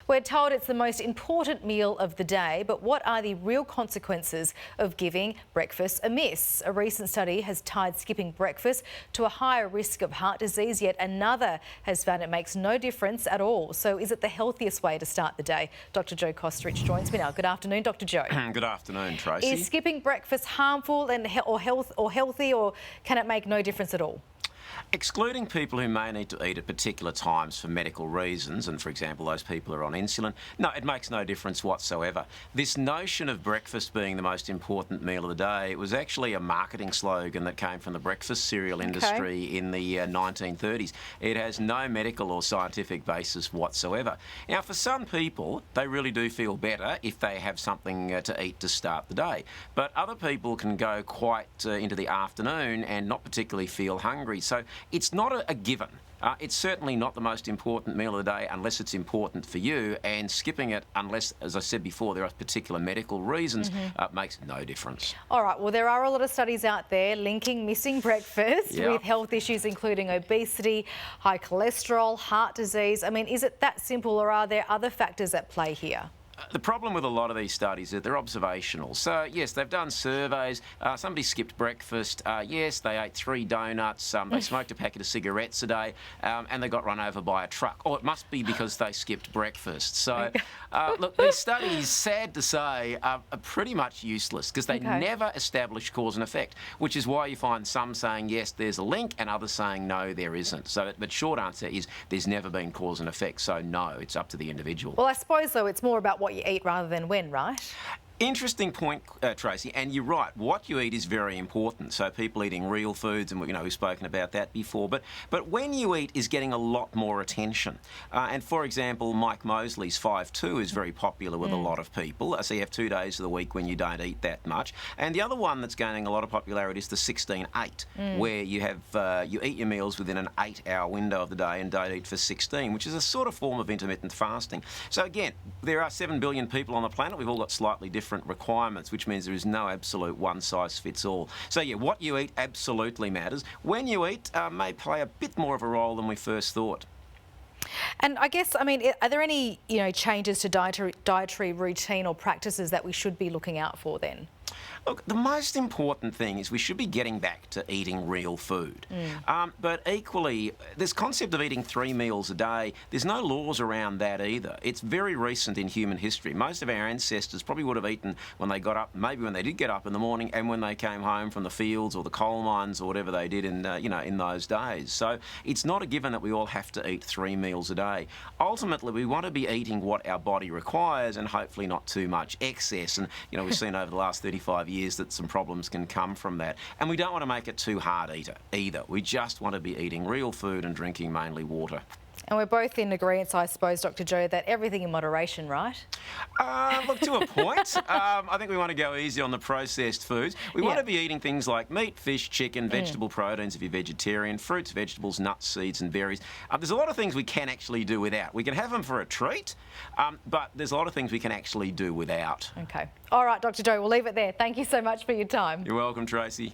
We're told it's the most important meal of the day, but what are the real consequences of giving breakfast a miss? A recent study has tied skipping breakfast to a higher risk of heart disease, yet another has found it makes no difference at all. So is it the healthiest way to start the day? Dr Joe Kostrich joins me now. Good afternoon, Dr Joe. Good afternoon, Tracy. Is skipping breakfast harmful or healthy, or can it make no difference at all? Excluding people who may need to eat at particular times for medical reasons, and for example those people who are on insulin, no, it makes no difference whatsoever. This notion of breakfast being the most important meal of the day, it was actually a marketing slogan that came from the breakfast cereal industry in the 1930s. It has no medical or scientific basis whatsoever. Now, for some people, they really do feel better if they have something to eat to start the day, but other people can go quite into the afternoon and not particularly feel hungry. So it's not a given. It's certainly not the most important meal of the day unless it's important for you, and skipping it, unless, as I said before, there are particular medical reasons, makes no difference. All right, well, there are a lot of studies out there linking missing breakfast with health issues, including obesity, high cholesterol, heart disease. I mean, is it that simple, or are there other factors at play here? The problem with a lot of these studies is that they're observational. So, yes, they've done surveys. Somebody skipped breakfast. Yes, they ate 3 donuts. They smoked a packet of cigarettes a day, and they got run over by a truck. Oh, it must be because they skipped breakfast. So, look, these studies, sad to say, are pretty much useless because they never establish cause and effect, which is why you find some saying, yes, there's a link, and others saying, no, there isn't. So, but short answer is there's never been cause and effect. So, no, it's up to the individual. Well, I suppose, though, it's more about what you eat rather than when, right? Interesting point, Tracy, and you're right. What you eat is very important. So people eating real foods, and we've spoken about that before. But when you eat is getting a lot more attention. And for example, Mike Mosley's 5-2 is very popular with a lot of people. So you have 2 days of the week when you don't eat that much. And the other one that's gaining a lot of popularity is the 16-8, where you have you eat your meals within an 8-hour window of the day and don't eat for 16, which is a sort of form of intermittent fasting. So again, there are 7 billion people on the planet. We've all got slightly different requirements, which means there is no absolute one-size-fits-all. So yeah, what you eat absolutely matters. When you eat may play a bit more of a role than we first thought. And I guess, I mean, are there any changes to dietary routine or practices that we should be looking out for then? Look, the most important thing is we should be getting back to eating real food. But equally, this concept of eating 3 meals a day, there's no laws around that either. It's very recent in human history. Most of our ancestors probably would have eaten when they got up, maybe when they did get up in the morning, and when they came home from the fields or the coal mines or whatever they did in, in those days. So it's not a given that we all have to eat 3 meals a day. Ultimately, we want to be eating what our body requires, and hopefully not too much excess. And, we've seen over the last 35 years that some problems can come from that. And we don't want to make it too hard either. We just want to be eating real food and drinking mainly water. And we're both in agreement, I suppose, Dr Joe, that everything in moderation, right? Look, to a point. I think we want to go easy on the processed foods. We want to be eating things like meat, fish, chicken, vegetable proteins if you're vegetarian, fruits, vegetables, nuts, seeds and berries. There's a lot of things we can actually do without. We can have them for a treat, but there's a lot of things we can actually do without. OK. All right, Dr Joe, we'll leave it there. Thank you so much for your time. You're welcome, Tracy.